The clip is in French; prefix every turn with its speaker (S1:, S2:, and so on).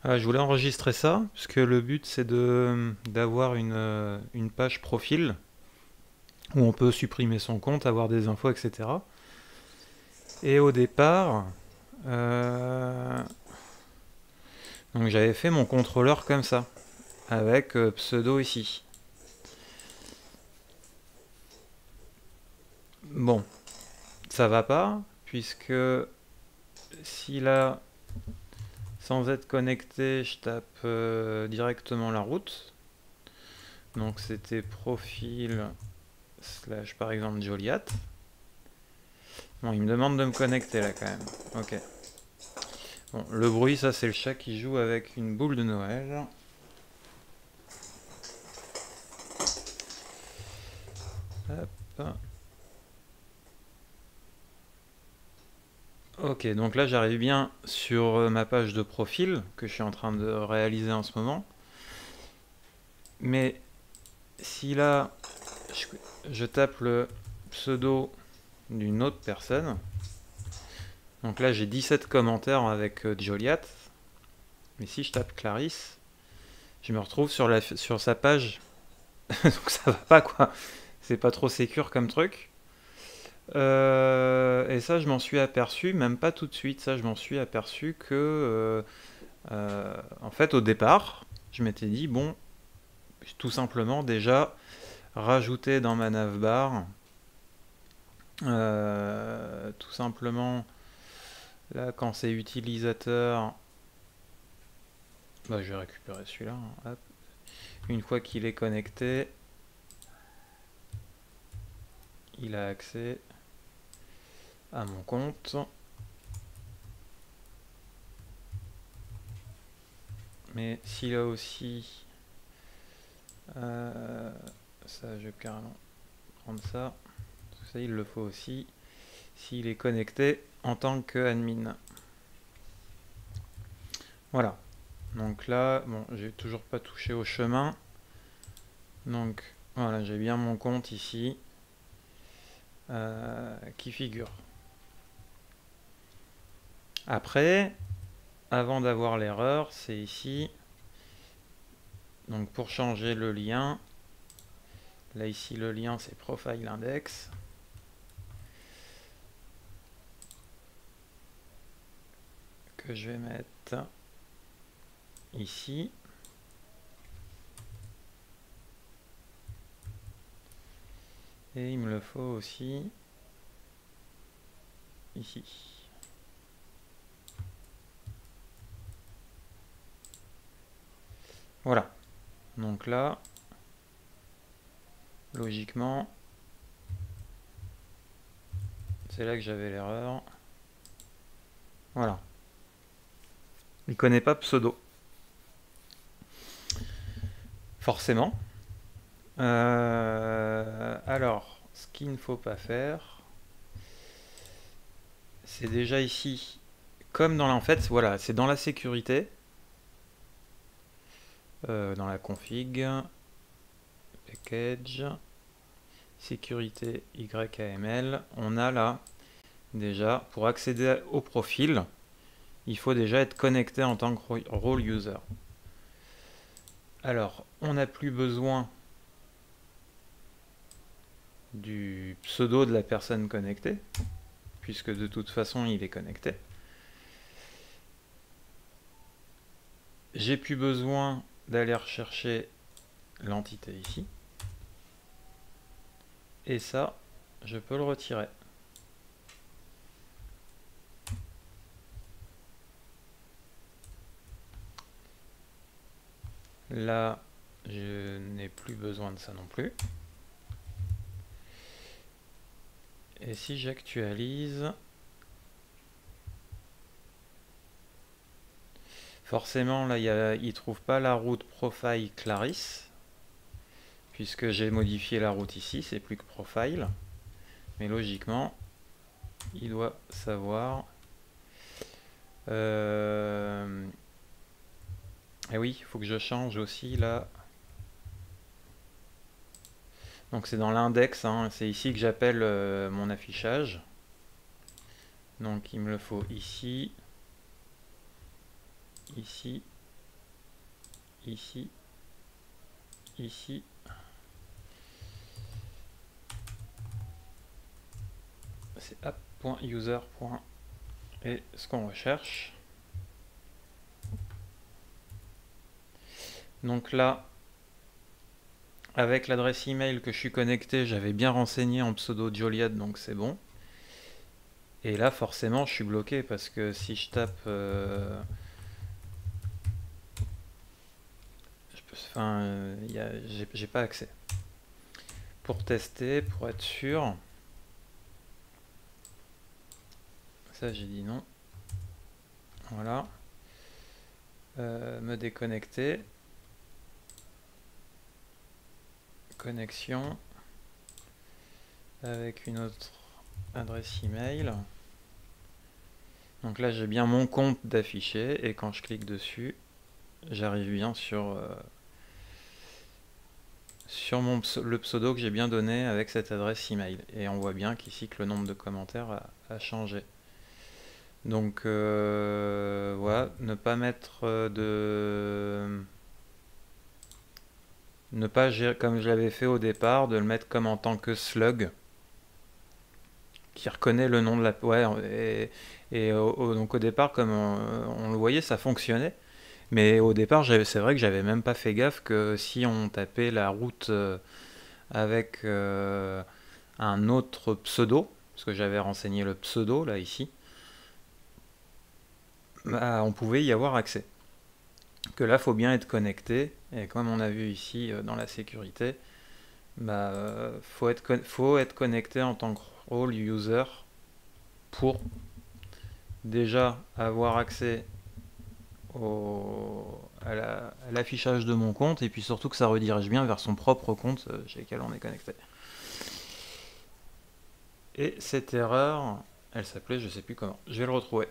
S1: Je voulais enregistrer ça, puisque le but c'est de d'avoir une page profil où on peut supprimer son compte, avoir des infos, etc. Et au départ, euh, donc j'avais fait mon contrôleur comme ça, avec pseudo ici. Bon, ça va pas, puisque si là, sans être connecté, je tape directement la route, donc c'était profil slash par exemple Joliat. Bon, il me demande de me connecter là quand même. Ok. Bon, le bruit, ça c'est le chat qui joue avec une boule de Noël. Hop. Ok, donc là j'arrive bien sur ma page de profil que je suis en train de réaliser en ce moment. Mais si là je, je tape le pseudo d'une autre personne, donc là j'ai 17 commentaires avec Joliat, mais si je tape Clarisse, je me retrouve sur sa page. Donc ça va pas quoi, c'est pas trop sécure comme truc. Et ça, je m'en suis aperçu, même pas tout de suite, ça, je m'en suis aperçu que, en fait, au départ, je m'étais dit, bon, tout simplement, déjà, rajouter dans ma navbar, tout simplement, là, quand c'est utilisateur, bah, je vais récupérer celui-là, hein, hop. Une fois qu'il est connecté, il a accès à mon compte. Mais s'il a aussi... ça, je vais carrément prendre ça. Ça, il le faut aussi s'il est connecté en tant qu'admin. Voilà. Donc là, bon, j'ai toujours pas touché au chemin. Donc voilà, j'ai bien mon compte ici qui figure. Après, avant d'avoir l'erreur, c'est ici. Donc pour changer le lien, là ici le lien c'est profile index. Que je vais mettre ici. Et il me le faut aussi ici. Voilà. Donc là, logiquement, c'est là que j'avais l'erreur. Voilà. Il connaît pas pseudo. Forcément. Alors, ce qu'il ne faut pas faire, c'est déjà ici, comme dans la, en fait, voilà, c'est dans la sécurité, dans la config, package, sécurité YAML, on a là, déjà, pour accéder au profil, il faut déjà être connecté en tant que role user. Alors, on n'a plus besoin du pseudo de la personne connectée, puisque de toute façon il est connecté. J'ai plus besoin d'aller rechercher l'entité ici. Et ça, je peux le retirer. Là, je n'ai plus besoin de ça non plus. Et si j'actualise, forcément là il ne trouve pas la route profile Clarisse, puisque j'ai modifié la route ici, c'est plus que profile. Mais logiquement, il doit savoir. Et oui, il faut que je change aussi là. Donc c'est dans l'index, hein, c'est ici que j'appelle mon affichage. Donc il me le faut ici, ici ici, ici. C'est app.user. Et ce qu'on recherche. Donc là, avec l'adresse email que je suis connecté, j'avais bien renseigné en pseudo Joliet, donc c'est bon. Et là, forcément, je suis bloqué parce que si je tape... enfin, j'ai pas accès. Pour tester, pour être sûr... Ça, j'ai dit non. Voilà. Me déconnecter. Connexion. Avec une autre adresse email. Donc là, j'ai bien mon compte d'affiché. Et quand je clique dessus, j'arrive bien sur le pseudo que j'ai bien donné avec cette adresse email. Et on voit bien qu'ici que le nombre de commentaires a changé. Donc voilà, ne pas mettre ne pas gérer, comme je l'avais fait au départ, de le mettre comme en tant que slug, qui reconnaît le nom de la... Ouais, donc au départ, comme on le voyait, ça fonctionnait. Mais au départ, c'est vrai que j'avais même pas fait gaffe que si on tapait la route avec un autre pseudo, parce que j'avais renseigné le pseudo, là, ici, bah, on pouvait y avoir accès. Que là, faut bien être connecté, et comme on a vu ici dans la sécurité, bah, faut être connecté en tant que role user pour déjà avoir accès à l'affichage de mon compte, et puis surtout que ça redirige bien vers son propre compte chez lequel on est connecté. Et cette erreur, elle s'appelait, je sais plus comment, je vais le retrouver.